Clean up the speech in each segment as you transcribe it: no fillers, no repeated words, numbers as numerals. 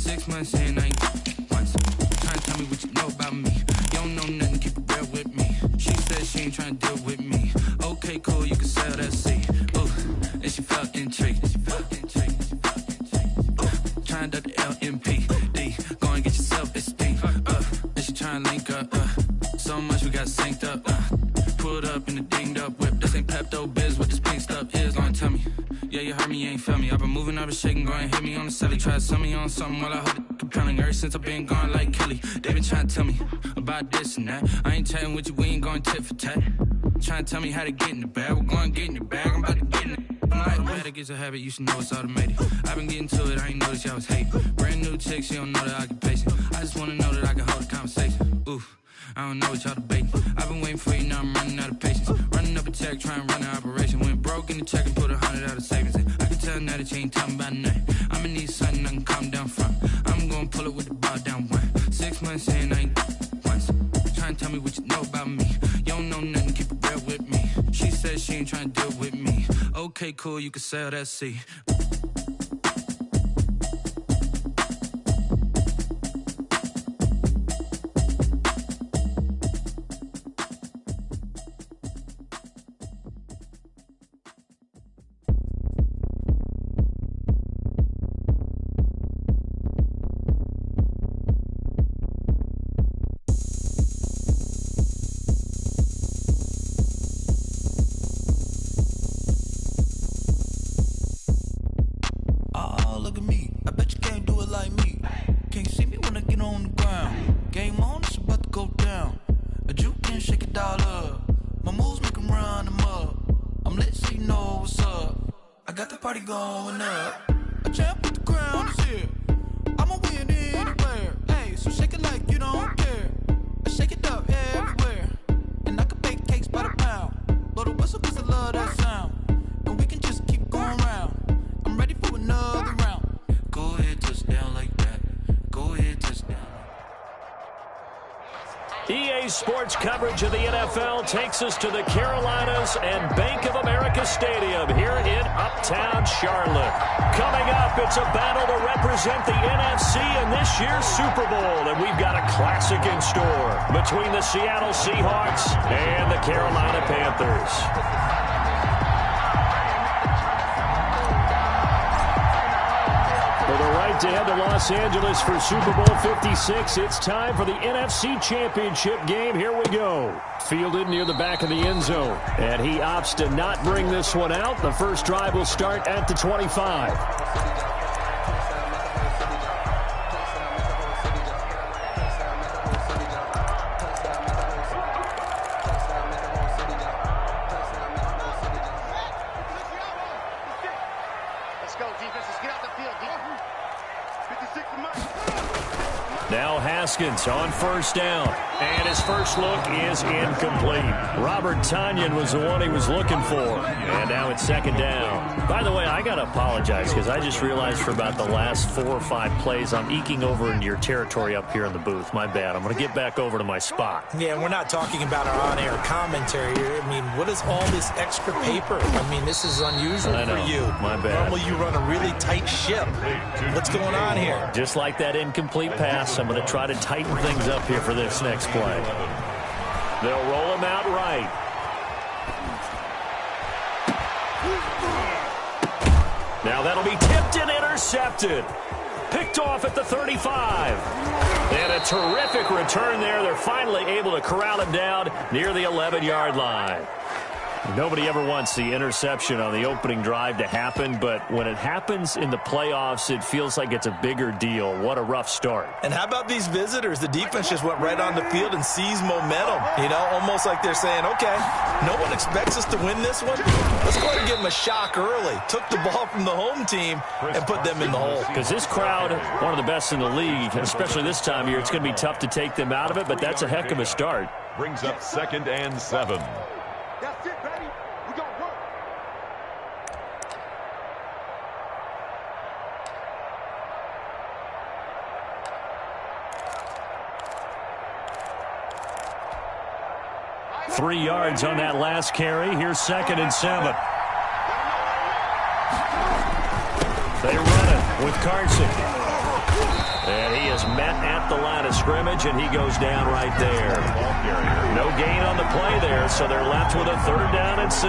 6 months in, I ain't once. Trying to tell me what you know about me. You don't know nothing, keep it real with me. She said she ain't trying to deal with me. Okay, cool, you can sell that seed. Ooh, and she felt intrigued. Trying to duck the LMP. Go and get your self-esteem. And she trying to link up. So much we got synced up. Pulled up in the dinged up whip. This ain't Pepto Biz, what this pink stuff is. Don't tell me. Yeah, you heard me, you ain't feel me. I've been moving, I've been shaking, go and hit me on the celly. Try to sell me on something while I hold it compelling. Ever since I've been gone like Kelly, they been trying to tell me about this and that. I ain't chatting with you, we ain't going tit for tat. Trying to tell me how to get in the bag. We're going to get in the bag, I'm about to get in it. I'm like, man, that gets a habit, you should know it's automated. I've been getting to it, I ain't noticed y'all was hating. Brand new chick, she don't know the occupation. I just wanna know that I can hold a conversation. Oof, I don't know what y'all debating. I've been waiting for you, now I'm running out of patience. Running up a check, trying to run an operation. Went broke in the check and put 100 out of savings in. I can tell now that you ain't talking about nothing. I'ma need something I can calm down from. I'm gonna pull it with the bar down one. 6 months in, I ain't once. Trying to tell me what you know about me. You don't know nothing, keep it real with me. She said she ain't trying to deal with me. Okay, cool, you can sell that seed. Going up, a champ with the crown is here. I'ma win anywhere. Hey, so shake it like you don't care. I shake it up everywhere. And I can bake cakes by the pound. Blow the whistle cause I love that sound. And we can just keep going round. I'm ready for another round. Go ahead, touchdown like that. Go ahead, touchdown. EA Sports coverage of the NFL takes us to the Carolinas and Bank of America Stadium here in Uptown Charlotte. Coming up, it's a battle to represent the NFC in this year's Super Bowl, and we've got a classic in store between the Seattle Seahawks and the Carolina Panthers. For the right to head to Los Angeles for Super Bowl 56, it's time for the NFC Championship game. Here we go. Fielded near the back of the end zone, and he opts to not bring this one out. The first drive will start at the 25. Now Haskins on first down, and his first look is incomplete. Robert Tonyan was the one he was looking for, and now it's second down. By the way, I got to apologize because I just realized for about the last 4 or 5 plays, I'm eking over into your territory up here in the booth. My bad. I'm going to get back over to my spot. Yeah, we're not talking about our on-air commentary here. I mean, what is all this extra paper? I mean, this is unusual for you. My bad. Normally you run a really tight ship. What's going on here? Just like that incomplete pass, I'm going to try to tighten things up here for this next play. They'll roll him out right. Now that'll be tipped and intercepted. Picked off at the 35. And a terrific return there. They're finally able to corral him down near the 11-yard line. Nobody ever wants the interception on the opening drive to happen, but when it happens in the playoffs, it feels like it's a bigger deal. What a rough start. And how about these visitors? The defense just went right on the field and seized momentum. You know, almost like they're saying, okay, no one expects us to win this one. Let's go ahead and give them a shock early. Took the ball from the home team and put them in the hole. Because this crowd, one of the best in the league, especially this time of year, it's going to be tough to take them out of it, but that's a heck of a start. Brings up 2nd and 7. That's it, baby. We gonna work. Three yards on that last carry. Here's 2nd and 7. They run it with Carson. at the line of scrimmage, and he goes down right there. No gain on the play there, so they're left with a 3rd down and 6.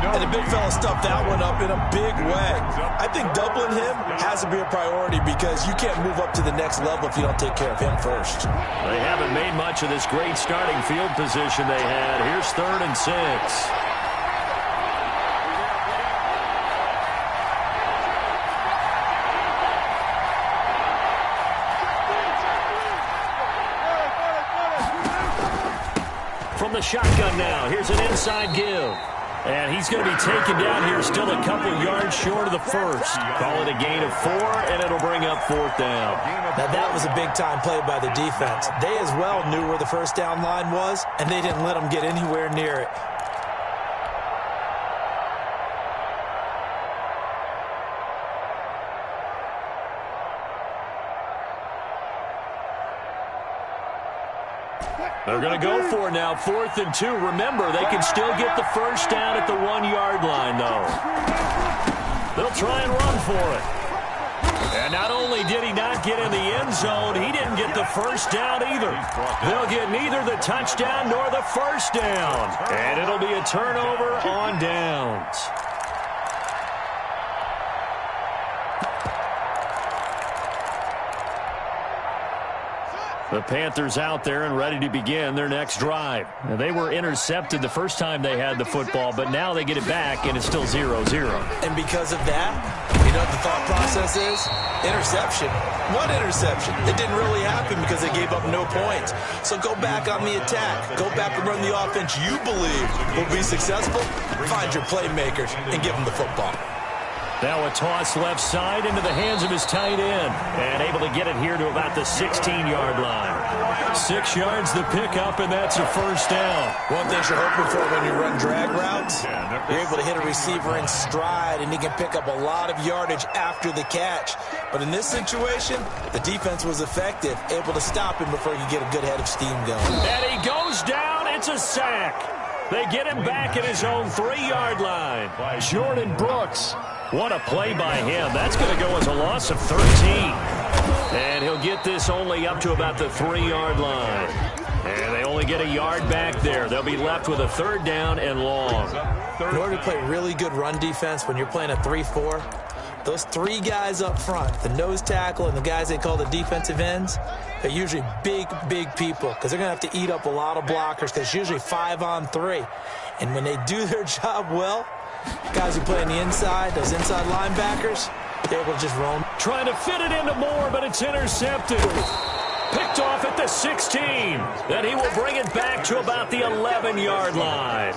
And the big fella stuffed that one up in a big way. I think doubling him has to be a priority because you can't move up to the next level if you don't take care of him first. They haven't made much of this great starting field position they had. Here's 3rd and 6. From the shotgun now, here's an inside give. And he's going to be taken down here, still a couple yards short of the first. Call it a gain of 4, and it'll bring up 4th down. Now, that was a big-time play by the defense. They as well knew where the first down line was, and they didn't let them get anywhere near it. They're going to go for it now, 4th and 2. Remember, they can still get the first down at the 1-yard line, though. They'll try and run for it. And not only did he not get in the end zone, he didn't get the first down either. They'll get neither the touchdown nor the first down. And it'll be a turnover on downs. The Panthers out there and ready to begin their next drive. Now, they were intercepted the first time they had the football, but now they get it back, and it's still 0-0. And because of that, you know what the thought process is? Interception. What interception? It didn't really happen because they gave up no points. So go back on the attack. Go back and run the offense you believe will be successful. Find your playmakers and give them the football. Now a toss left side into the hands of his tight end. And able to get it here to about the 16-yard line. 6 yards the pickup, and that's a first down. One thing you're hoping for when you run drag routes, you're able to hit a receiver in stride, and he can pick up a lot of yardage after the catch. But in this situation, the defense was effective, able to stop him before he could get a good head of steam going. And he goes down. It's a sack. They get him back at his own 3-yard line. Jordan Brooks. What a play by him. That's going to go as a loss of 13. And he'll get this only up to about the 3-yard line. And they only get a yard back there. They'll be left with a 3rd down and long. In order to play really good run defense when you're playing a 3-4, those 3 guys up front, the nose tackle and the guys they call the defensive ends, they're usually big, big people because they're going to have to eat up a lot of blockers because it's usually 5-on-3. And when they do their job well, guys who play on the inside, those inside linebackers, they're able to just roam. Trying to fit it into Moore, but it's intercepted. Picked off at the 16. Then he will bring it back to about the 11-yard line.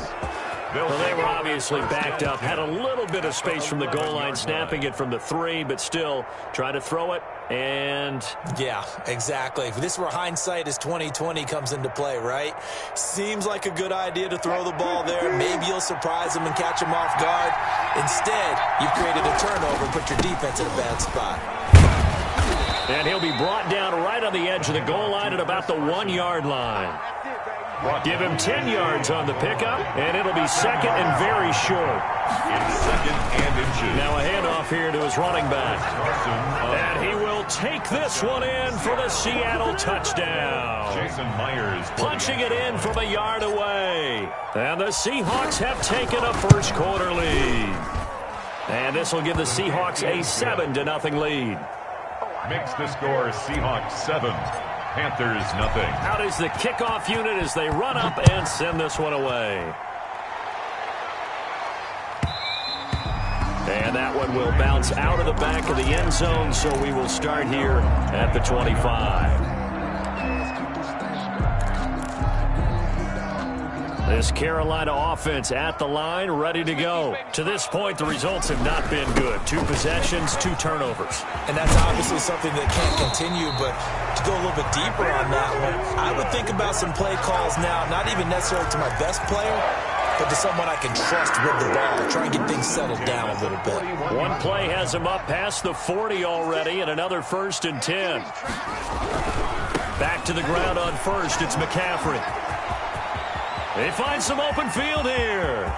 Well, they were obviously backed up, had a little bit of space from the goal line, snapping it from the 3, but still trying to throw it, and... Yeah, exactly. This is where hindsight is 20/20 comes into play, right? Seems like a good idea to throw the ball there. Maybe you'll surprise them and catch them off guard. Instead, you've created a turnover and put your defense in a bad spot. And he'll be brought down right on the edge of the goal line at about the 1-yard line. Give him 10 yards on the pickup, and it'll be 2nd and very short. It's 2nd and inches. Now a handoff here to his running back. And he will take this one in for the Seattle touchdown. Jason Myers punching it in from a yard away. And the Seahawks have taken a first-quarter lead. And this will give the Seahawks a 7-0 lead. Makes the score Seahawks 7. Panthers nothing. Out is the kickoff unit as they run up and send this one away. And that one will bounce out of the back of the end zone, so we will start here at the 25. This Carolina offense at the line, ready to go. To this point, the results have not been good. 2 possessions, 2 turnovers. And that's obviously something that can't continue, but to go a little bit deeper on that one, I would think about some play calls now, not even necessarily to my best player, but to someone I can trust with the ball. Try and get things settled down a little bit. One play has him up past the 40 already, and another 1st and 10. Back to the ground on 1st, it's McCaffrey. They find some open field here.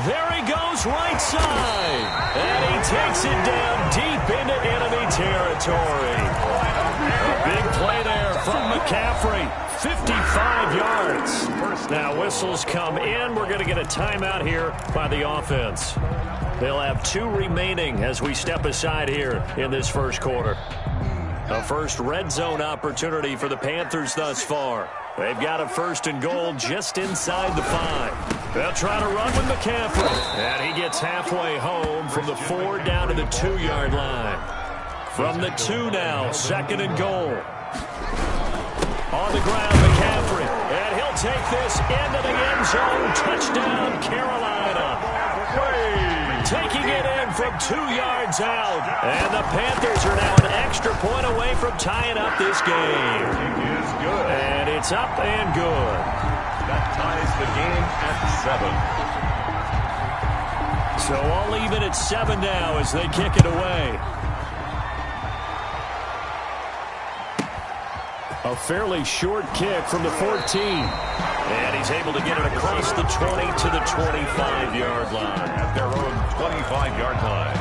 There he goes, right side. And he takes it down deep into enemy territory. A big McCaffrey, 55 yards. Now whistles come in. We're going to get a timeout here by the offense. They'll have 2 remaining as we step aside here in this first quarter. A first red zone opportunity for the Panthers thus far. They've got a 1st and goal just inside the 5. They'll try to run with McCaffrey. And he gets halfway home from the 4 down to the 2-yard line. From the 2 now, 2nd and goal. On the ground, McCaffrey. And he'll take this into the end zone. Touchdown, Carolina. Taking it in from 2 yards out. And the Panthers are now an extra point away from tying up this game. And it's up and good. That ties the game at 7. So I'll leave it at 7 now as they kick it away. A fairly short kick from the 14. And he's able to get it across the 20 to the 25-yard line. At their own 25-yard line.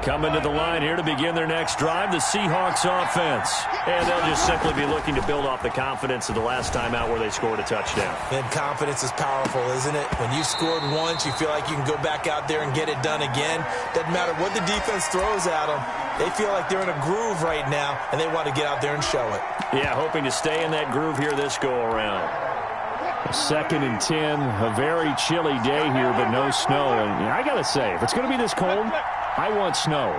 Coming to the line here to begin their next drive, the Seahawks offense. And they'll just simply be looking to build off the confidence of the last time out where they scored a touchdown. And confidence is powerful, isn't it? When you scored once, you feel like you can go back out there and get it done again. Doesn't matter what the defense throws at them. They feel like they're in a groove right now, and they want to get out there and show it. Yeah, hoping to stay in that groove here this go-around. 2nd and 10, a very chilly day here, but no snow. And I got to say, if it's going to be this cold, I want snow.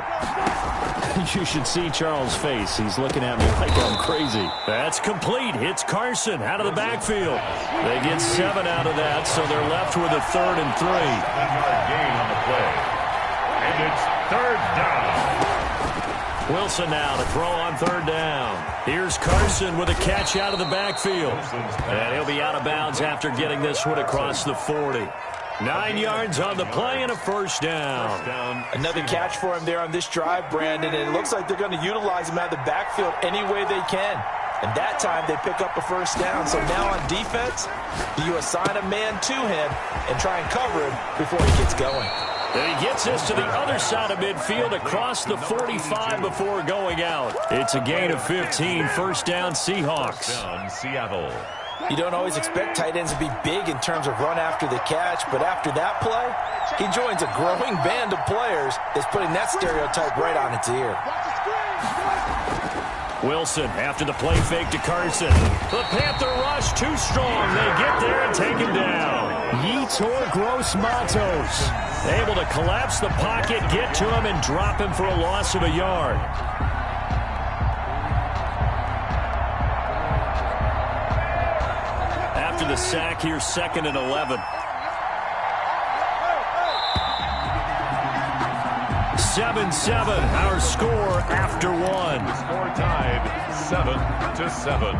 You should see Charles' face. He's looking at me like I'm crazy. That's complete. It's Carson out of the backfield. They get 7 out of that, so they're left with a 3rd and 3. 7-yard gain on the play. And it's 3rd down. Wilson now to throw on 3rd down. Here's Carson with a catch out of the backfield. And he'll be out of bounds after getting this one across the 40. 9 yards on the play and a 1st down. Another catch for him there on this drive, Brandon, and it looks like they're going to utilize him out of the backfield any way they can. And that time they pick up a 1st down. So now on defense, do you assign a man to him and try and cover him before he gets going? And he gets this to the other side of midfield across the 45 before going out. It's a gain of 15, 1st down Seahawks. Seattle. You don't always expect tight ends to be big in terms of run after the catch, but after that play, he joins a growing band of players that's putting that stereotype right on its ear. Wilson after the play fake to Carson. The Panther rush too strong. They get there and take him down. Yetur Gross-Matos able to collapse the pocket, get to him, and drop him for a loss of a yard. After the sack here, 2nd and 11. 7-7, our score after 1. The score tied 7-7.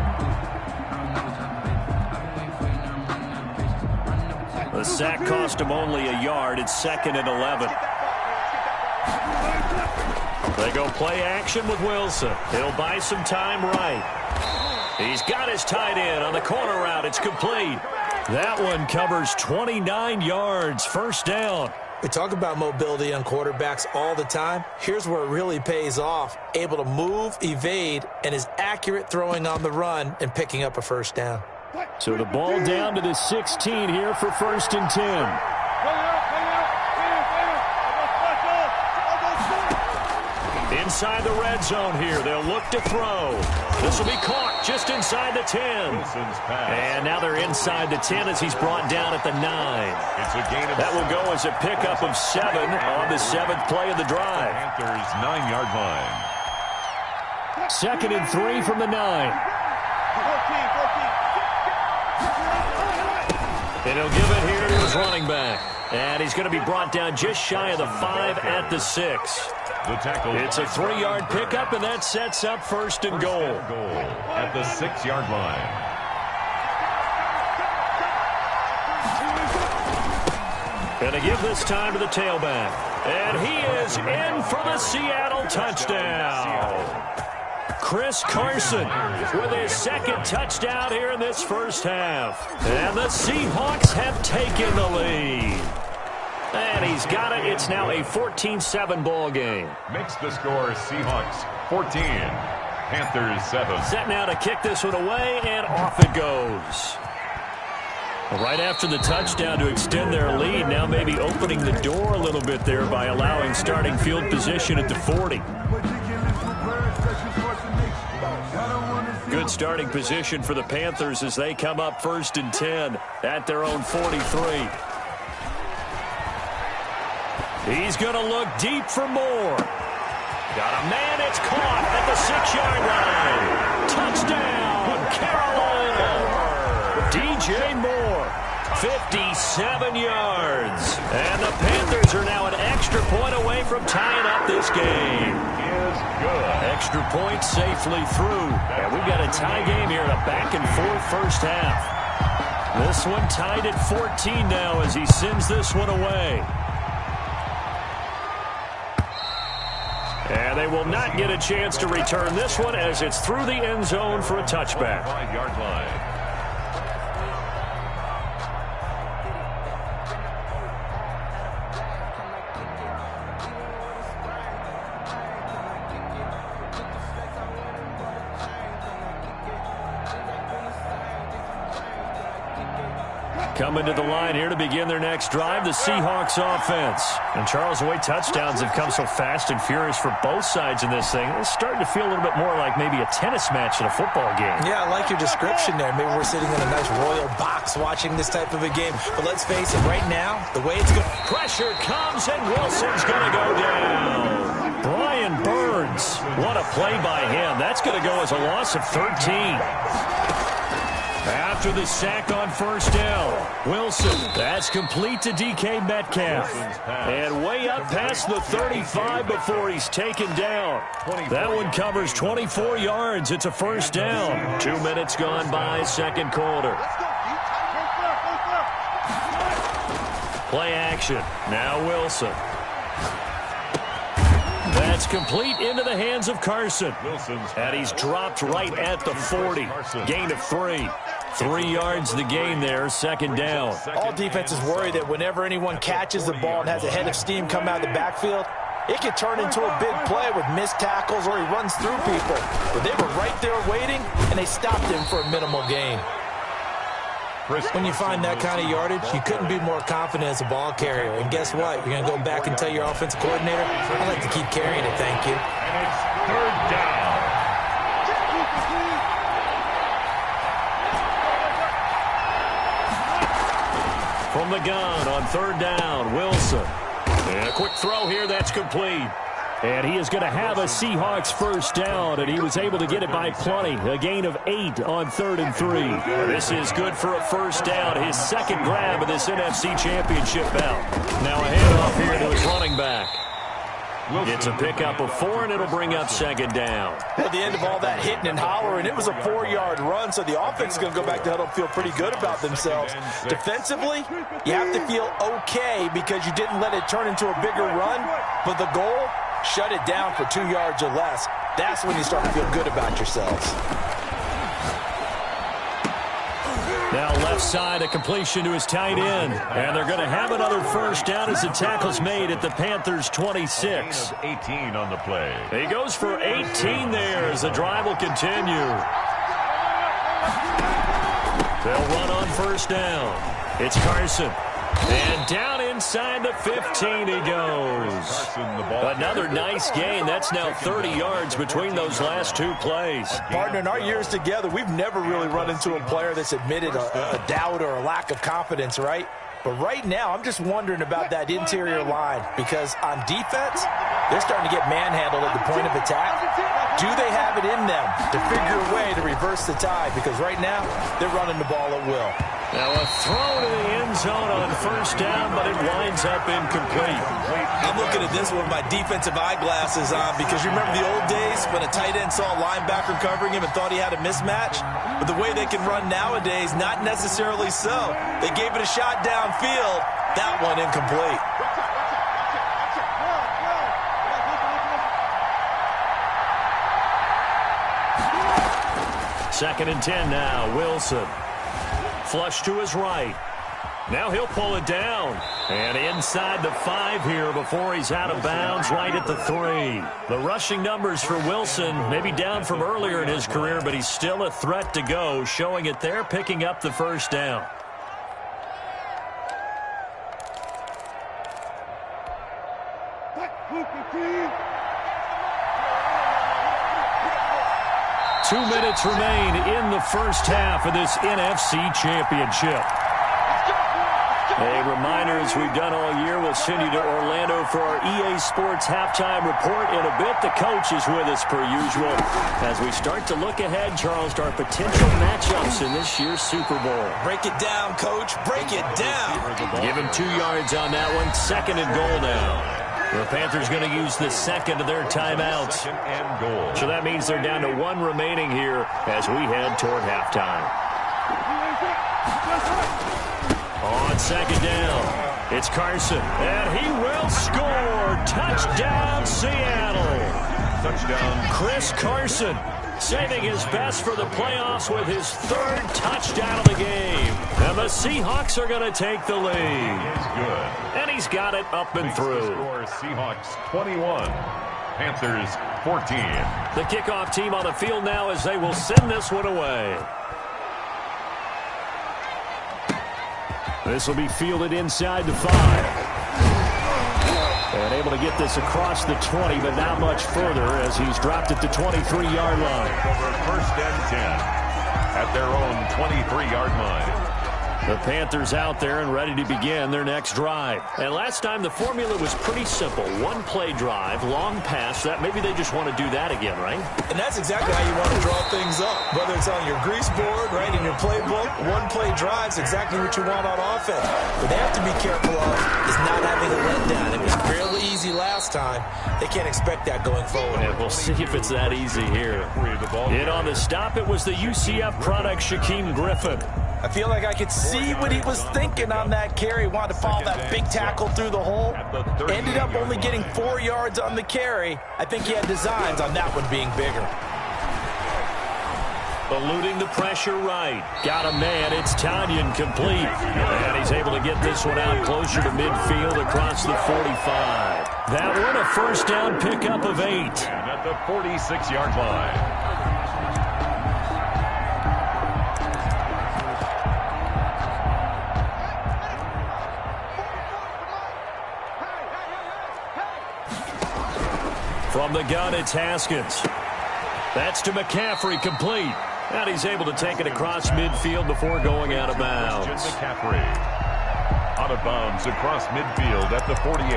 The sack cost him only a yard. It's 2nd and 11. They go play action with Wilson. He'll buy some time right. He's got his tight end on the corner route. It's complete. That one covers 29 yards. 1st down. We talk about mobility on quarterbacks all the time. Here's where it really pays off. Able to move, evade, and is accurate throwing on the run and picking up a 1st down. So the ball down to the 16 here for 1st and 10. Inside the red zone here. They'll look to throw. This will be caught just inside the 10. And now they're inside the 10 as he's brought down at the 9. It's a gain of that will go as a pickup of 7 on the 7th play of the drive. Panthers 9-yard line. 2nd and 3 from the 9. And he'll give it here to his running back. And he's going to be brought down just shy of the 5 at the 6. The tackle. It's a 3-yard pickup, and that sets up 1st and goal. At the 6-yard line. And to give this time to the tailback. And he is in for the Seattle touchdown. Chris Carson with his 2nd touchdown here in this 1st half. And the Seahawks have taken the lead. And he's got it. It's now a 14-7 ball game. Makes the score Seahawks 14, Panthers 7. Set now to kick this one away, and off it goes. Right after the touchdown to extend their lead, now maybe opening the door a little bit there by allowing starting field position at the 40. Good starting position for the Panthers as they come up 1st and 10 at their own 43. He's going to look deep for more. Got a man, it's caught at the 6-yard line. Touchdown, Carolina. DJ Moore, 57 yards. And the Panthers are now an extra point away from tying up this game. Is good. Extra point safely through. And we've got a tie game here in a back-and-forth first half. This one tied at 14 now as he sends this one away. And they will not get a chance to return this one as it's through the end zone for a touchback. 5-yard line. Coming to the line here to begin their next drive, the Seahawks offense. And Charles, the way touchdowns have come so fast and furious for both sides in this thing, it's starting to feel a little bit more like maybe a tennis match in a football game. Yeah, I like your description there. Maybe we're sitting in a nice royal box watching this type of a game. But let's face it, right now, the way it's going... Pressure comes, and Wilson's going to go down. Brian Burns, what a play by him. That's going to go as a loss of 13. After the sack on first down, Wilson, that's complete to DK Metcalf. And way up past the 35 before he's taken down. That one covers 24 yards. It's a first down. 2 minutes gone by, second quarter. Play action. Now Wilson. That's complete into the hands of Carson. And he's dropped right at the 40. Gain of 3. 3 yards the gain there, second down. All defenses worry that whenever anyone catches the ball and has a head of steam come out of the backfield, it can turn into a big play with missed tackles or he runs through people. But they were right there waiting, and they stopped him for a minimal gain. When you find that kind of yardage, you couldn't be more confident as a ball carrier. And guess what? You're going to go back and tell your offensive coordinator, I'd like to keep carrying it, thank you. And it's 3rd down. From the gun on 3rd down, Wilson. And a quick throw here, that's complete. And he is going to have a Seahawks first down, and he was able to get it by plenty. A gain of 8 on 3rd and 3. This is good for a first down, his second grab of this NFC Championship bout. Now a handoff here to his running back. It's a pickup of 4, and it'll bring up second down. At the end of all that hitting and hollering, it was a 4-yard run, so the offense is going to go back to huddle and feel pretty good about themselves. Defensively, you have to feel okay because you didn't let it turn into a bigger run, but the goal, shut it down for 2 yards or less. That's when you start to feel good about yourselves. Now left side, a completion to his tight end. And they're going to have another first down as the tackle's made at the Panthers' 26. 18 on the play. He goes for 18 there as the drive will continue. They'll run on first down. It's Carson. And down inside the 15 he goes. Another nice gain. That's now 30 yards between those last 2 plays. Partner, in our years together, we've never really run into a player that's admitted a doubt or a lack of confidence, right? But right now, I'm just wondering about that interior line because on defense, they're starting to get manhandled at the point of attack. Do they have it in them to figure a way to reverse the tide? Because right now, they're running the ball at will. Now a throw to the end zone on first down, but it winds up incomplete. I'm looking at this with my defensive eyeglasses on because you remember the old days when a tight end saw a linebacker covering him and thought he had a mismatch? But the way they can run nowadays, not necessarily so. They gave it a shot downfield. That one incomplete. Second and 10 now, Wilson. Flush to his right. Now he'll pull it down. And inside the 5 here before he's out of bounds right at the 3. The rushing numbers for Wilson maybe down from earlier in his career, but he's still a threat to go, showing it there, picking up the first down. Two minutes remain in the first half of this NFC Championship. A reminder, as we've done all year, we'll send you to Orlando for our EA Sports halftime report in a bit. The coach is with us per usual as we start to look ahead, Charles, to our potential matchups in this year's Super Bowl. Break it down, Coach. Break it down. Give him 2 yards on that one. 2nd and goal now. The Panthers going to use the second of their timeouts. So that means they're down to 1 remaining here as we head toward halftime. On 2nd down, it's Carson, and he will score. Touchdown, Seattle. Touchdown. Chris Carson saving his best for the playoffs with his 3rd touchdown of the game. And the Seahawks are going to take the lead. He's good. And he's got it up and through. Score Seahawks 21, Panthers 14. The kickoff team on the field now as they will send this one away. This will be fielded inside the 5. And able to get this across the 20, but not much further as he's dropped at the 23-yard line. Over 1st and 10 at their own 23-yard line. The Panthers out there and ready to begin their next drive. And last time the formula was pretty simple. 1-play drive, long pass. That maybe they just want to do that again, right? And that's exactly how you want to draw things up. Whether it's on your grease board, right, in your playbook, 1-play drive's exactly what you want on offense. What they have to be careful of is not having a letdown. It was fairly easy last time. They can't expect that going forward. And we'll see if it's that easy here. In on the stop, it was the UCF product, Shaquem Griffin. I feel like I could see what he was thinking on that carry. Wanted to follow that big tackle through the hole. Ended up only getting 4 yards on the carry. I think he had designs on that one being bigger. Eluding the pressure right. Got a man. It's Tanyan complete. And he's able to get this one out closer to midfield across the 45. That one a 1st down pickup of 8. And at the 46-yard line. From the gun, it's Haskins. That's to McCaffrey, complete. And he's able to take it across midfield before going out of bounds. McCaffrey out of bounds across midfield at the 48.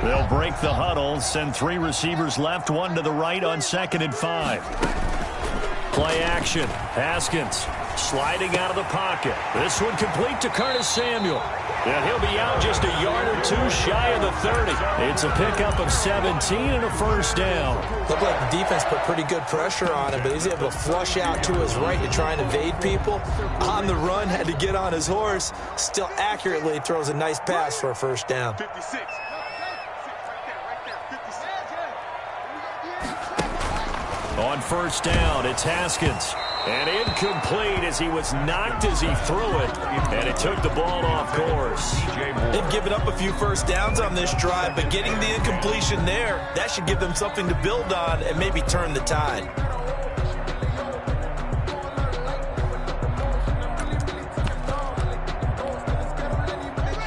They'll break the huddle, send 3 receivers left, 1 to the right on 2nd and 5. Play action. Haskins sliding out of the pocket. This one complete to Curtis Samuel. And he'll be out just a yard or 2 shy of the 30. It's a pickup of 17 and a 1st down. Looked like the defense put pretty good pressure on him, but he's able to flush out to his right to try and evade people. On the run, had to get on his horse. Still accurately throws a nice pass for a 1st down. 56. On 1st down, it's Haskins. And incomplete as he was knocked as he threw it. And it took the ball off course. They've given up a few 1st downs on this drive, but getting the incompletion there, that should give them something to build on and maybe turn the tide.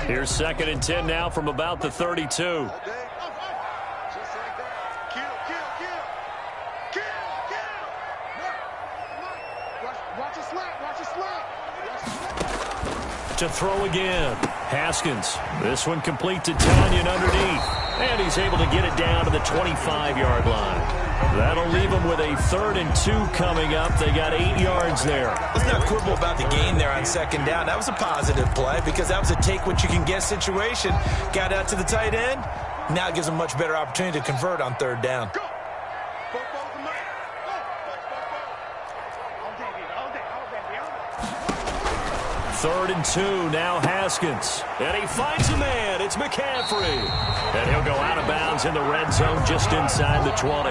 Here's 2nd and 10 now from about the 32. To throw again. Haskins. This one complete to Tanyan underneath. And he's able to get it down to the 25-yard line. That'll leave them with a 3rd and 2 coming up. They got 8 yards there. Let's not quibble about the gain there on 2nd down. That was a positive play because that was a take-what-you-can-get situation. Got out to the tight end. Now it gives them a much better opportunity to convert on 3rd down. 3rd and 2, now Haskins. And he finds a man. It's McCaffrey. And he'll go out of bounds in the red zone just inside the 20.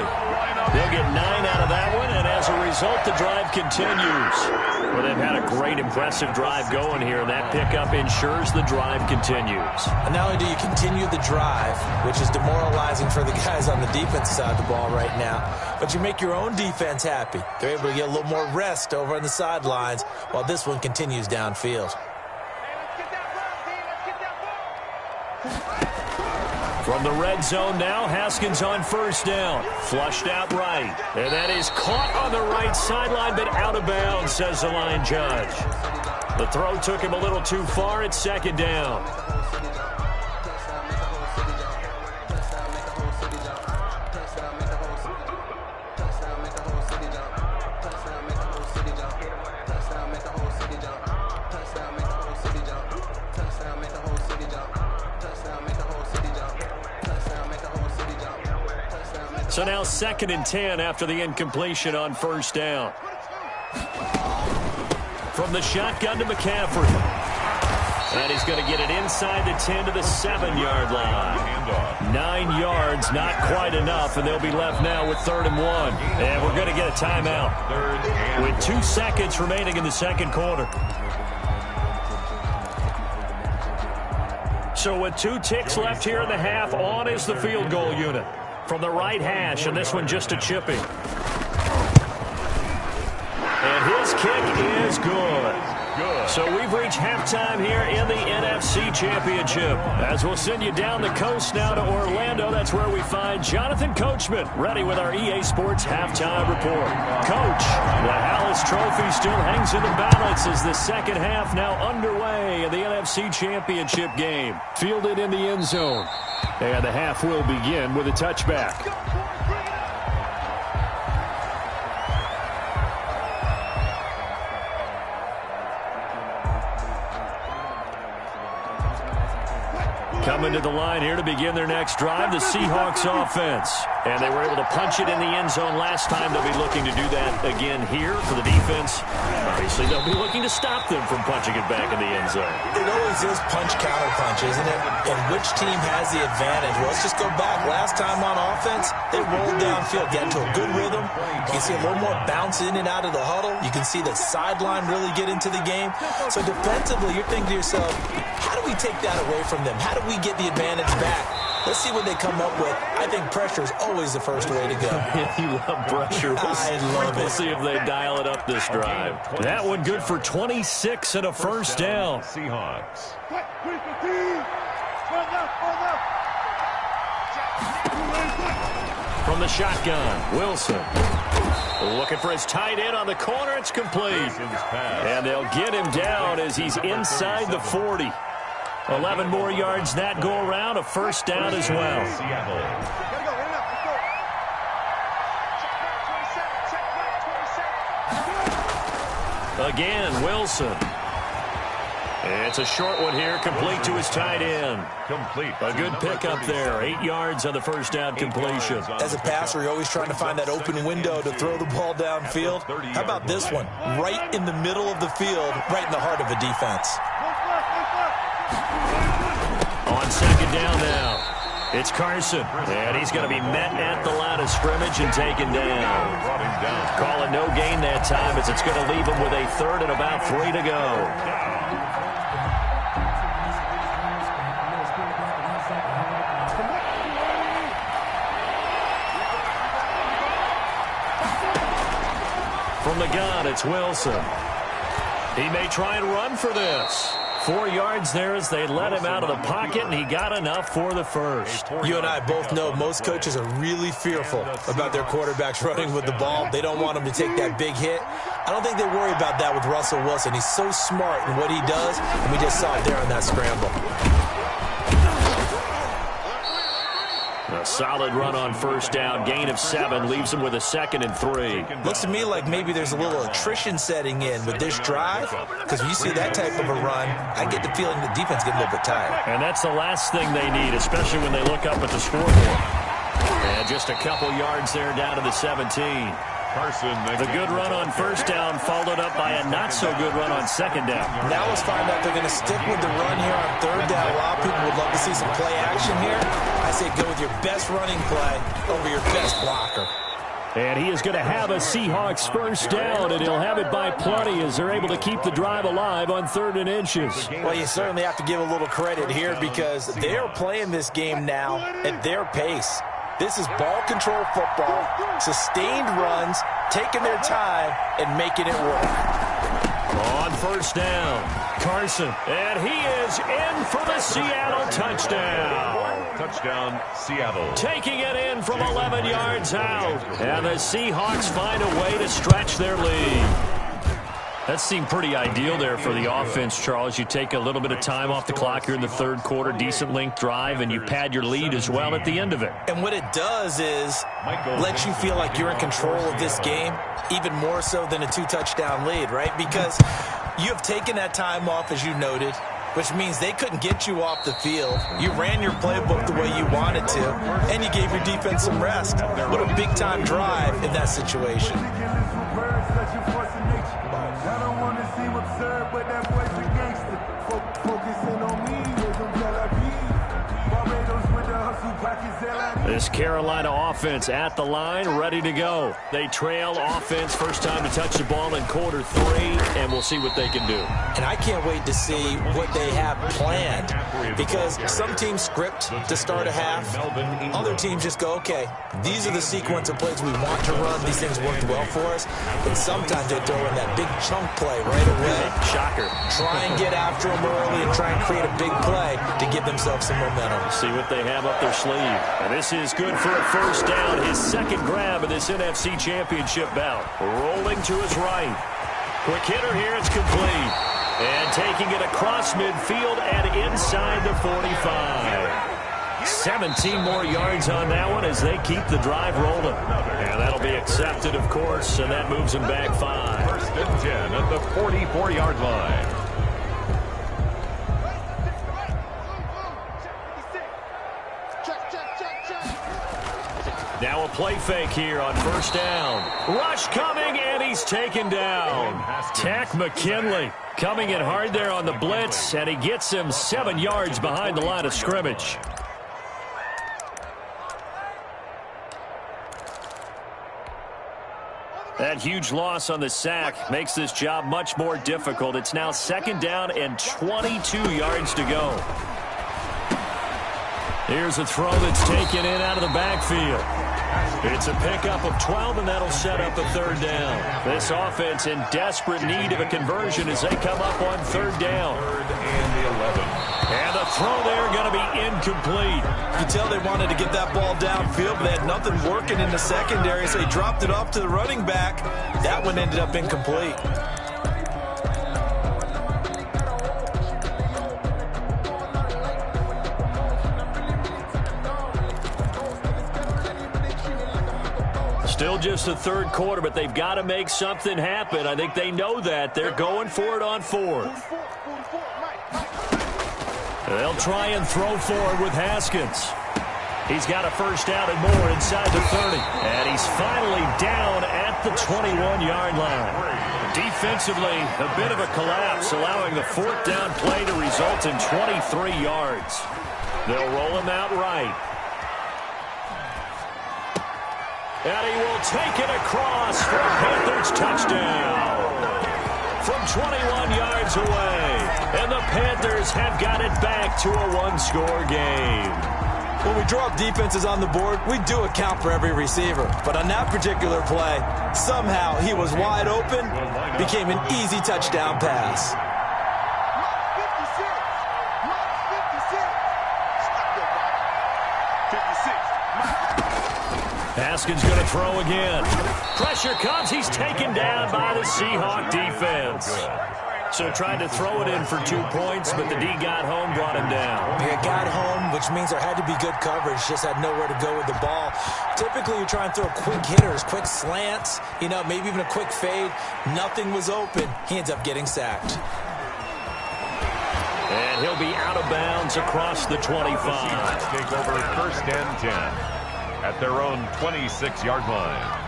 They'll get 9 out of that one, and as as a result, the drive continues. Well, they've had a great, impressive drive going here, and that pickup ensures the drive continues. And not only do you continue the drive, which is demoralizing for the guys on the defense side of the ball right now, but you make your own defense happy. They're able to get a little more rest over on the sidelines while this one continues downfield. From the red zone now, Haskins on first down. Flushed out right. And that is caught on the right sideline, but out of bounds, says the line judge. The throw took him a little too far. It's second down. So now 2nd and 10 after the incompletion on first down. From the shotgun to McCaffrey. And he's going to get it inside the 10 to the 7-yard line. 9 yards, not quite enough, and they'll be left now with 3rd and 1. And we're going to get a timeout with 2 seconds remaining in the second quarter. So with 2 ticks left here in the half, on is the field goal unit. From the right hash, and this one just a chipping. And his kick is good. So we've reached halftime here in the NFC Championship. As we'll send you down the coast now to Orlando, that's where we find Jonathan Coachman, ready with our EA Sports Halftime Report. Coach, the Hallis Trophy still hangs in the balance as the second half now underway in the NFC Championship game. Fielded in the end zone. And the half will begin with a touchback. Coming to the line here to begin their next drive, the Seahawks offense. And they were able to punch it in the end zone last time. They'll be looking to do that again here for the defense. Obviously, they'll be looking to stop them from punching it back in the end zone. It always is punch-counter-punch, isn't it? And which team has the advantage? Well, let's just go back. Last time on offense, they rolled downfield, got into a good rhythm. You can see a little more bounce in and out of the huddle. You can see the sideline really get into the game. So defensively, you're thinking to yourself, how do we take that away from them? How do we get the advantage back? Let's see what they come up with. I think pressure is always the first way to go. You love pressure. I love it. We'll see if they dial it up this drive. That one good for 26 and a first down. Seahawks. From the shotgun, Wilson. Looking for his tight end on the corner. It's complete. And they'll get him down as he's inside the 40. 11 more yards that go around, a first down as well. Again, Wilson. It's a short one here, complete to his tight end. Complete. A good pickup there, 8 yards on the first down completion. As a passer, you're always trying to find that open window to throw the ball downfield. How about this one? Right in the middle of the field, right in the heart of a defense. On second down now, it's Carson. And he's going to be met at the line of scrimmage and taken down. Calling no gain that time as it's going to leave him with a 3rd and about 3 to go. From the gun, it's Wilson. He may try and run for this. 4 yards there as they let him out of the pocket, and he got enough for the first. You and I both know most coaches are really fearful about their quarterbacks running with the ball. They don't want him to take that big hit. I don't think they worry about that with Russell Wilson. He's so smart in what he does, and we just saw it there on that scramble. A solid run on first down. Gain of 7 leaves him with a 2nd and 3. Looks to me like maybe there's a little attrition setting in with this drive, because when you see that type of a run, I get the feeling the defense get a little bit tired. And that's the last thing they need, especially when they look up at the scoreboard. And just a couple yards there down to the 17. The good run on first down followed up by a not-so-good run on second down. Now let's find out if they're going to stick with the run here on third down. A lot of people would love to see some play action here. I say go with your best running play over your best blocker. And he is going to have a Seahawks first down, and he'll have it by plenty as they're able to keep the drive alive on 3rd and inches. Well, you certainly have to give a little credit here because they are playing this game now at their pace. This is ball control football, sustained runs, taking their time, and making it work. On first down, Carson, and he is in for the Seattle touchdown. Touchdown, Seattle. Taking it in from 11 yards out. And the Seahawks find a way to stretch their lead. That seemed pretty ideal there for the offense, Charles. You take a little bit of time off the clock here in the 3rd quarter, decent length drive, and you pad your lead as well at the end of it. And what it does is let you feel like you're in control of this game, even more so than a 2-touchdown lead, right? Because you have taken that time off, as you noted, which means they couldn't get you off the field. You ran your playbook the way you wanted to, and you gave your defense some rest. What a big-time drive in that situation. This Carolina offense at the line, ready to go. They trail offense, first time to touch the ball in quarter 3, and we'll see what they can do. And I can't wait to see what they have planned, because some teams script to start a half. Other teams just go, okay, these are the sequence of plays we want to run. These things worked well for us. And sometimes they throw in that big chunk play right away. Shocker. Try and get after them early and try and create a big play to give themselves some momentum. See what they have up their sleeve. And this is good for a first down. His 2nd grab of this NFC Championship bout. Rolling to his right. Quick hitter here. It's complete. And taking it across midfield and inside the 45. 17 more yards on that one as they keep the drive rolling. And that'll be accepted, of course, and that moves them back 5. First and 10 at the 44-yard line. Now a play fake here on first down. Rush coming, and he's taken down. Tack McKinley coming in hard there on the blitz, and he gets him 7 yards behind the line of scrimmage. That huge loss on the sack makes this job much more difficult. It's now 2nd down and 22 yards to go. Here's a throw that's taken in out of the backfield. It's a pickup of 12, and that'll set up a 3rd down. This offense in desperate need of a conversion as they come up on 3rd down. 3rd and 11. And the throw there going to be incomplete. You can tell they wanted to get that ball downfield, but they had nothing working in the secondary, so they dropped it off to the running back. That one ended up incomplete. Still just the 3rd quarter, but they've got to make something happen. I think they know that. They're going for it on 4th. They'll try and throw forward with Haskins. He's got a first down and more inside the 30. And he's finally down at the 21-yard line. Defensively, a bit of a collapse, allowing the 4th down play to result in 23 yards. They'll roll him out right. And he will take it across for a Panthers touchdown. From 21 yards away. And the Panthers have got it back to a 1-score game. When we draw up defenses on the board, we do account for every receiver. But on that particular play, somehow he was wide open, became an easy touchdown pass. Haskins going to throw again. Pressure comes. He's taken down by the Seahawk defense. So tried to throw it in for 2 points, but the D got home, brought him down. It got home, which means there had to be good coverage. Just had nowhere to go with the ball. Typically, you're trying to throw quick hitters, quick slants, maybe even a quick fade. Nothing was open. He ends up getting sacked. And he'll be out of bounds across the 25. Take over first and 10 at their own 26-yard line.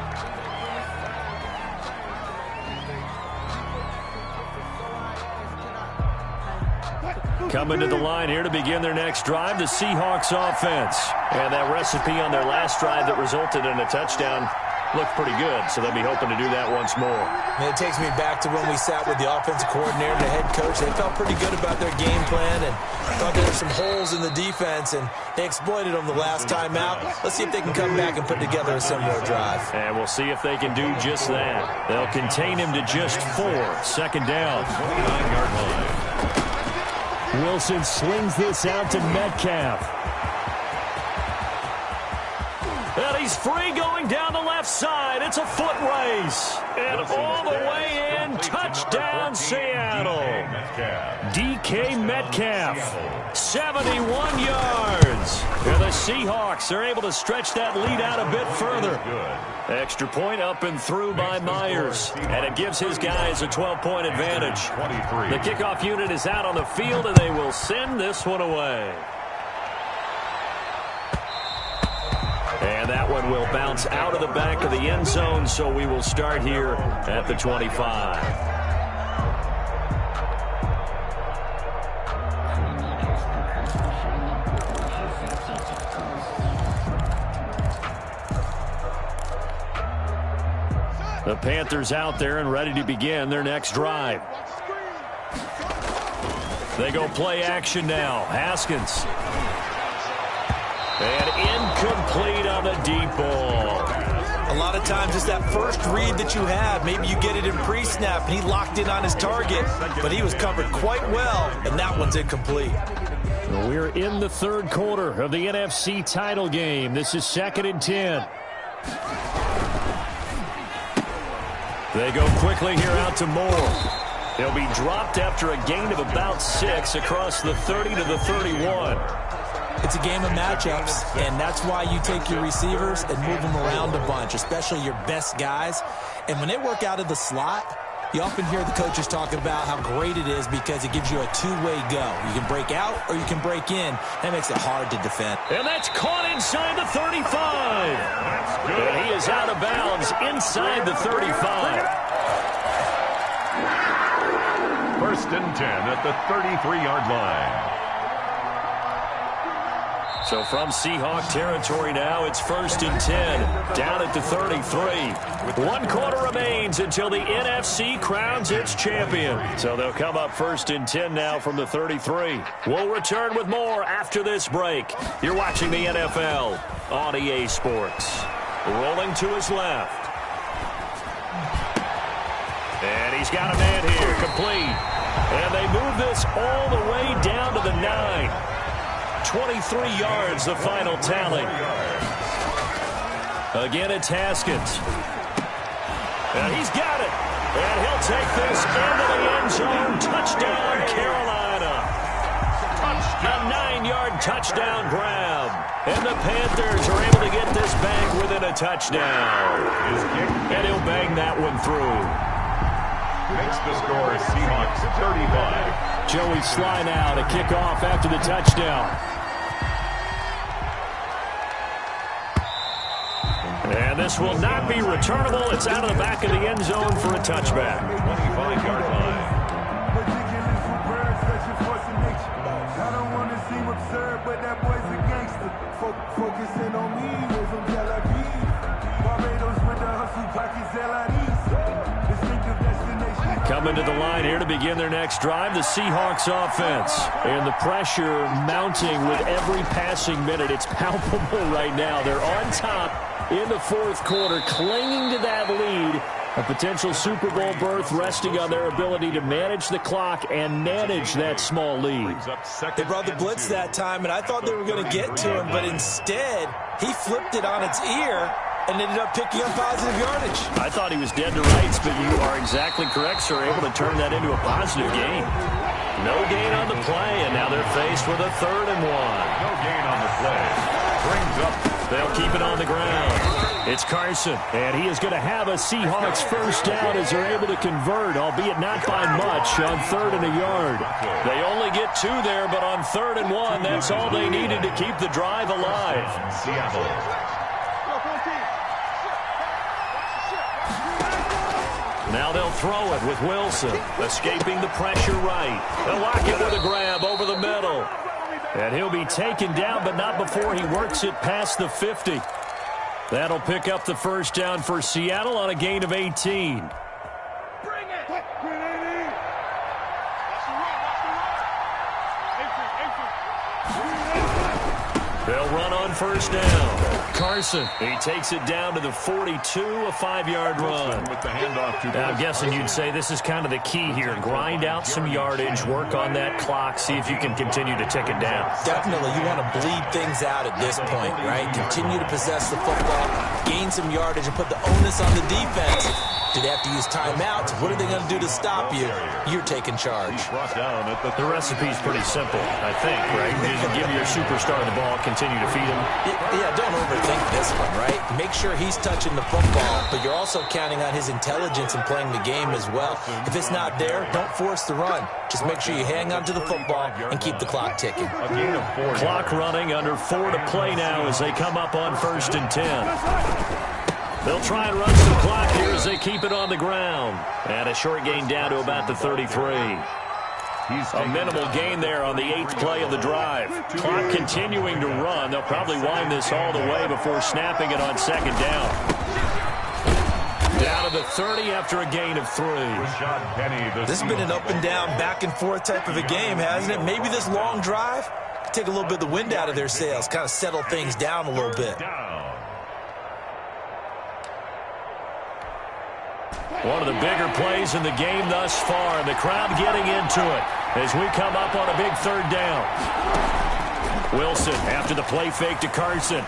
Coming to the line here to begin their next drive, the Seahawks offense. And that recipe on their last drive that resulted in a touchdown looked pretty good, so they'll be hoping to do that once more. And it takes me back to when we sat with the offensive coordinator and the head coach. They felt pretty good about their game plan and thought there were some holes in the defense, and they exploited them the last time out. Let's see if they can come back and put together a similar drive. And we'll see if they can do just that. They'll contain him to just 4. Second down. 29-yard line. Wilson slings this out to Metcalf. And he's free going down the left side. It's a foot race. And all the way in, touchdown Seattle. DK Metcalf, 71 yards. And the Seahawks are able to stretch that lead out a bit further. Extra point up and through by Myers. And it gives his guys a 12-point advantage. The kickoff unit is out on the field, and they will send this one away. And that one will bounce out of the back of the end zone, so we will start here at the 25. The Panthers out there and ready to begin their next drive. They go play action now. Haskins. And incomplete on the deep ball. A lot of times it's that first read that you have. Maybe you get it in pre-snap, and he locked in on his target, but he was covered quite well, and that one's incomplete. We're in the third quarter of the NFC title game. This is 2nd and 10. They go quickly here out to Moore. He'll be dropped after a gain of about 6 across the 30 to the 31. It's a game of matchups, and that's why you take your receivers and move them around a bunch, especially your best guys. And when they work out of the slot, you often hear the coaches talk about how great it is because it gives you a two-way go. You can break out or you can break in. That makes it hard to defend. And that's caught inside the 35. And he is out of bounds inside the 35. 1st and 10 at the 33-yard line. So from Seahawk territory now, it's 1st and 10, down at the 33. 1 quarter remains until the NFC crowns its champion. So they'll come up 1st and 10 now from the 33. We'll return with more after this break. You're watching the NFL on EA Sports. Rolling to his left. And he's got a man here, complete. And they move this all the way down to the 9. 23 yards, the final tally. Again, it's Haskins. And he's got it. And he'll take this into the end zone. Touchdown, Carolina. A 9-yard touchdown grab. And the Panthers are able to get this back within a touchdown. And he'll bang that one through. Makes the score Seahawks 35. Joey Sly now to kick off after the touchdown. And this will not be returnable. It's out of the back of the end zone for a touchback. 25-yard line. I don't want to seem absurd, but that boy's a gangster. Focusing on me, was on Barbados with the hustle pockets, distinctive destination. Coming to the line here to begin their next drive, the Seahawks offense. And the pressure mounting with every passing minute. It's palpable right now. They're on top in the 4th quarter, clinging to that lead. A potential Super Bowl berth resting on their ability to manage the clock and manage that small lead. They brought the blitz that time, and I thought they were going to get to him, but instead, he flipped it on its ear and ended up picking up positive yardage. I thought he was dead to rights, but you are exactly correct, sir. Able to turn that into a positive gain. No gain on the play, and now they're faced with a 3rd and 1. No gain on the play. Brings up. They'll keep it on the ground. It's Carson, and he is going to have a Seahawks first down as they're able to convert, albeit not by much, on 3rd and a yard. They only get 2 there, but on 3rd and 1, that's all they needed to keep the drive alive. Seattle. Now they'll throw it with Wilson, escaping the pressure right. They'll lock it with a grab over the middle. And he'll be taken down, but not before he works it past the 50. That'll pick up the first down for Seattle on a gain of 18. Bring it! They'll run on first down. Carson, he takes it down to the 42, a 5-yard run. With the handoff to Now, I'm guessing you'd say this is kind of the key here. Grind out some yardage, work on that clock, see if you can continue to tick it down. Definitely, you want to bleed things out at this point, right? Continue to possess the football, gain some yardage, and put the onus on the defense. Do they have to use timeouts? What are they going to do to stop you? You're taking charge. The recipe's pretty simple, I think, right? Just give your superstar the ball, continue to feed him. Yeah, don't overthink this one, right? Make sure he's touching the football, but you're also counting on his intelligence in playing the game as well. If it's not there, don't force the run. Just make sure you hang on to the football and keep the clock ticking. Clock running, under 4 to play now as they come up on 1st and 10. They'll try and run some clock here as they keep it on the ground. And a short gain down to about the 33. A minimal gain there on the 8th play of the drive. Clock continuing to run. They'll probably wind this all the way before snapping it on 2nd down. Down to the 30 after a gain of 3. This has been an up and down, back and forth type of a game, hasn't it? Maybe this long drive, take a little bit of the wind out of their sails, kind of settle things down a little bit. One of the bigger plays in the game thus far. The crowd getting into it as we come up on a big 3rd down. Wilson after the play fake to Carson.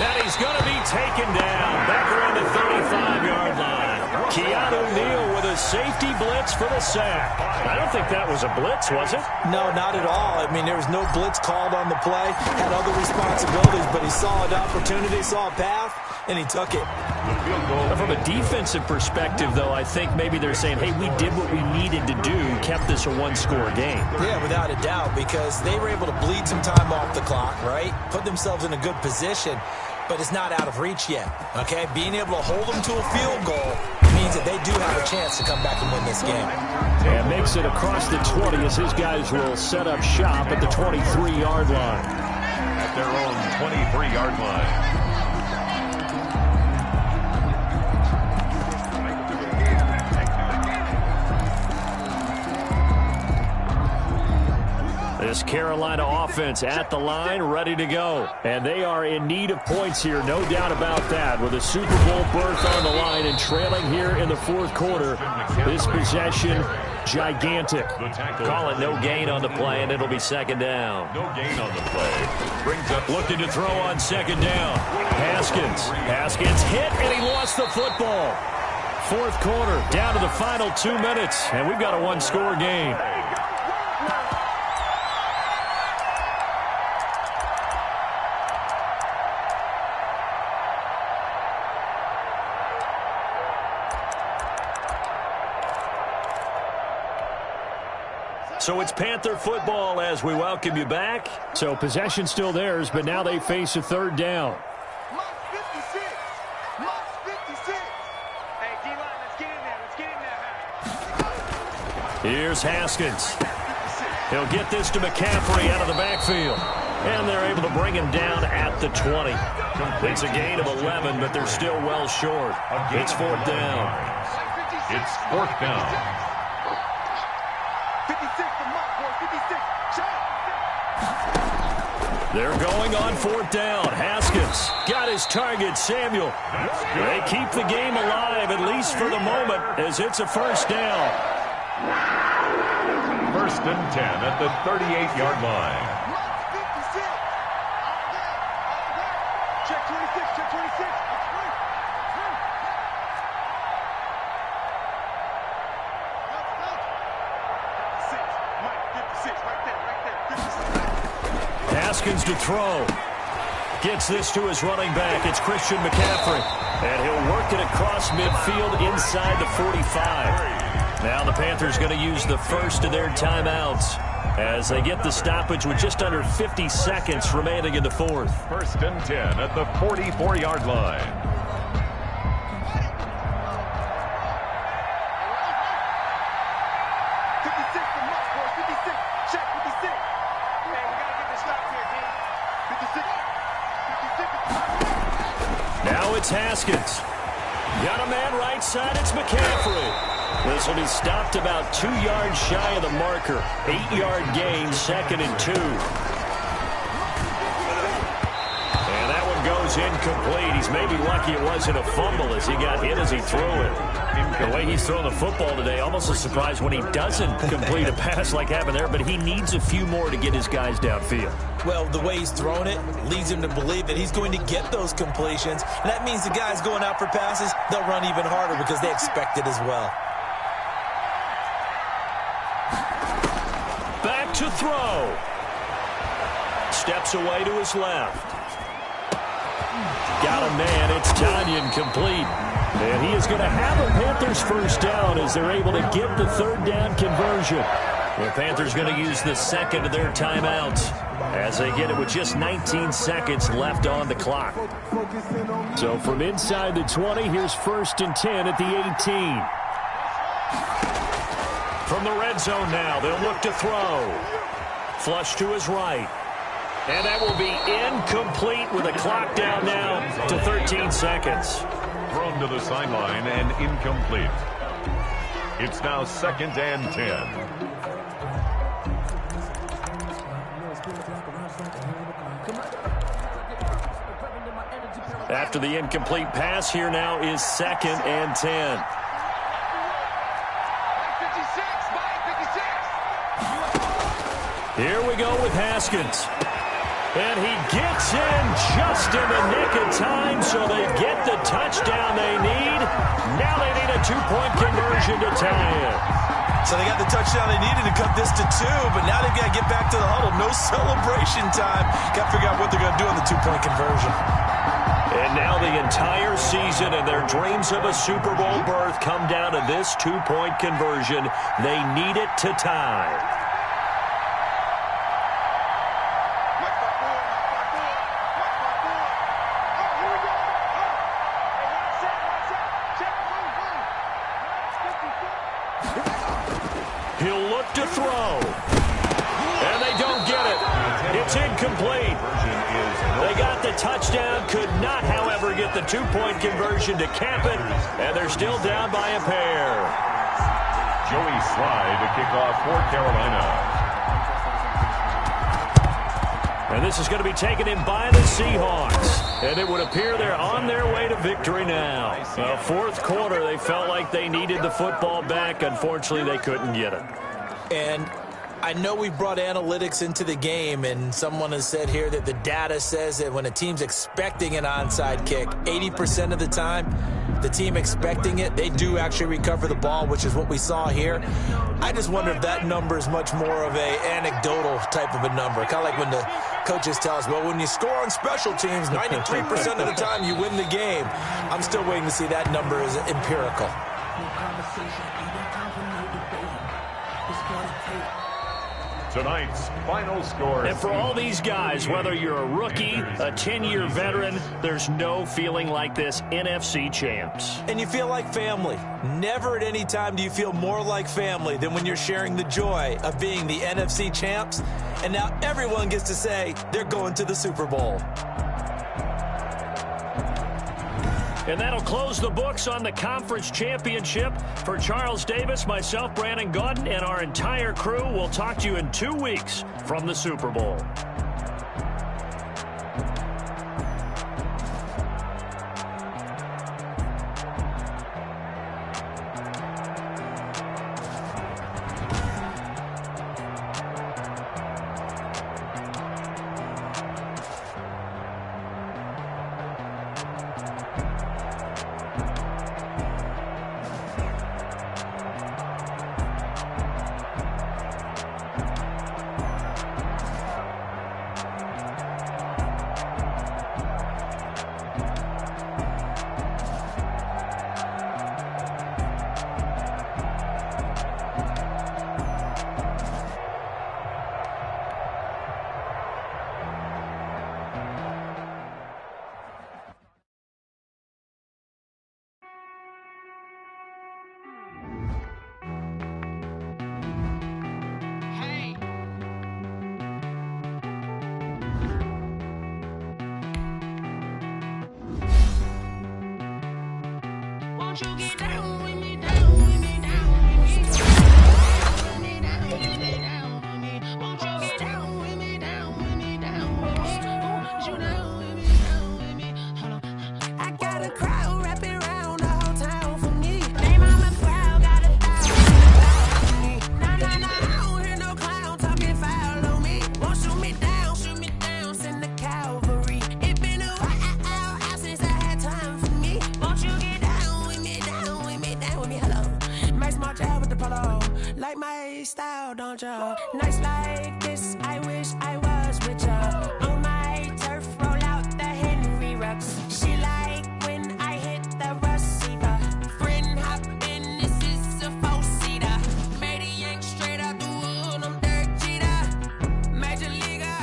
And he's going to be taken down back around the 35-yard line. Keanu Neal with a safety blitz for the sack. I don't think that was a blitz, was it? No, not at all. I mean, there was no blitz called on the play. Had other responsibilities, but he saw an opportunity, saw a path, and he took it. From a defensive perspective, though, I think maybe they're saying, hey, we did what we needed to do, kept this a one-score game. Yeah, without a doubt, because they were able to bleed some time off the clock, right? Put themselves in a good position, but it's not out of reach yet, okay? Being able to hold them to a field goal means that they do have a chance to come back and win this game. And makes it across the 20 as his guys will set up shop at the 23-yard line. At their own 23-yard line. This Carolina offense at the line, ready to go. And they are in need of points here, no doubt about that. With a Super Bowl berth on the line and trailing here in the 4th quarter, this possession, gigantic. Call it no gain on the play, and it'll be 2nd down. No gain on the play. Brings up looking to throw on 2nd down. Haskins hit, and he lost the football. 4th quarter, down to the final 2 minutes, and we've got a one-score game. So it's Panther football as we welcome you back. So possession still theirs, but now they face a 3rd down. Lock 56. Lock 56. Hey, D-line, let's get in there. Let's get in there. Here's Haskins. He'll get this to McCaffrey out of the backfield. And they're able to bring him down at the 20. It's a gain of 11, but they're still well short. It's 4th down. It's 4th down. 56 for Mark, boy. 56. Check. They're going on 4th down. Haskins got his target, Samuel. They keep the game alive, at least for the moment, as it's a 1st down. 1st and 10 at the 38-yard line. Check 26. Check 26. Haskins to throw. Gets this to his running back. It's Christian McCaffrey. And he'll work it across midfield inside the 45. Now the Panthers going to use the first of their timeouts as they get the stoppage with just under 50 seconds remaining in the 4th. 1st and 10 at the 44-yard line. it's Haskins. Got a man right side. It's McCaffrey. This will be stopped about 2 yards shy of the marker. 8-yard gain, 2nd and 2. And that one goes incomplete. He's maybe lucky it wasn't a fumble as he got hit as he threw it. The way he's throwing the football today, almost a surprise when he doesn't complete a pass like happened there, but he needs a few more to get his guys downfield. Well, the way he's thrown it leads him to believe that he's going to get those completions. And that means the guys going out for passes, they'll run even harder because they expect it as well. Back to throw. Steps away to his left. Got a man. It's Tanyan complete. And he is going to have a Panthers first down as they're able to get the 3rd down conversion. The Panthers going to use the 2nd of their timeouts as they get it with just 19 seconds left on the clock. So from inside the 20, here's 1st and 10 at the 18. From the red zone now, they'll look to throw. Flush to his right. And that will be incomplete with a clock down now to 13 seconds. Thrown to the sideline and incomplete. It's now 2nd and 10. After the incomplete pass, here now is 2nd and 10. Here we go with Haskins. And he gets in just in the nick of time, so they get the touchdown they need. Now they need a 2-point conversion to tie it. So they got the touchdown they needed to cut this to 2, but now they've got to get back to the huddle. No celebration time. Got to figure out what they're going to do on the 2-point conversion. And now the entire season and their dreams of a Super Bowl berth come down to this 2-point conversion. They need it to tie. He'll look to throw. And they don't get it. It's incomplete. They got the touchdown, could not, however, get the 2-point conversion to cap it, and they're still down by a pair. Joey Slye to kick off for Carolina. And this is going to be taken in by the Seahawks. And it would appear they're on their way to victory now. Fourth quarter, they felt like they needed the football back. Unfortunately, they couldn't get it. And I know we brought analytics into the game, and someone has said here that the data says that when a team's expecting an onside kick, 80% of the time, the team expecting it, they do actually recover the ball, which is what we saw here. I just wonder if that number is much more of a anecdotal type of a number. Kind of like when the coaches tell us, well, when you score on special teams, 93% of the time you win the game. I'm still waiting to see that number is empirical. Tonight's final score. And for all these guys, whether you're a rookie, a 10-year veteran, there's no feeling like this NFC champs. And you feel like family. Never at any time do you feel more like family than when you're sharing the joy of being the NFC champs. And now everyone gets to say they're going to the Super Bowl. And that'll close the books on the conference championship. For Charles Davis, myself, Brandon Gaudin, and our entire crew, we'll talk to you in 2 weeks from the Super Bowl. Won't you get down with me, down with me, down with me? Down with me, down with me, down with me. Won't you get down with me, down with me, down with me? Won't you down with me, down with me? Hold on. I got a crowd wrapping around the whole town for me. Name on the crowd, got 1,000 for me. Nah, nah, nah, I don't hear no clown talking foul on me. Won't shoot me down, send the cavalry. It been a while since I had time for me. Won't you get down with me, down with me, down with me? Hello. Max March out with the polo. Like my style, don't ya? Nights like this, I wish I was with ya. On my turf, roll out the Henry Rux. She like when I hit the receiver. Friend hop in, this is a four-seater. Made a yank straight out the wood, I'm Dirk Jeter. Major leaguer,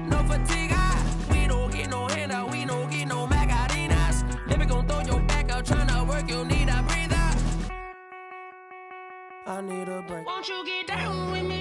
no fatigue. We don't get no handout, we don't get no Macarinas. Never gon' throw your back out, tryna work, you need a breather. I need a break. Won't you get down with me?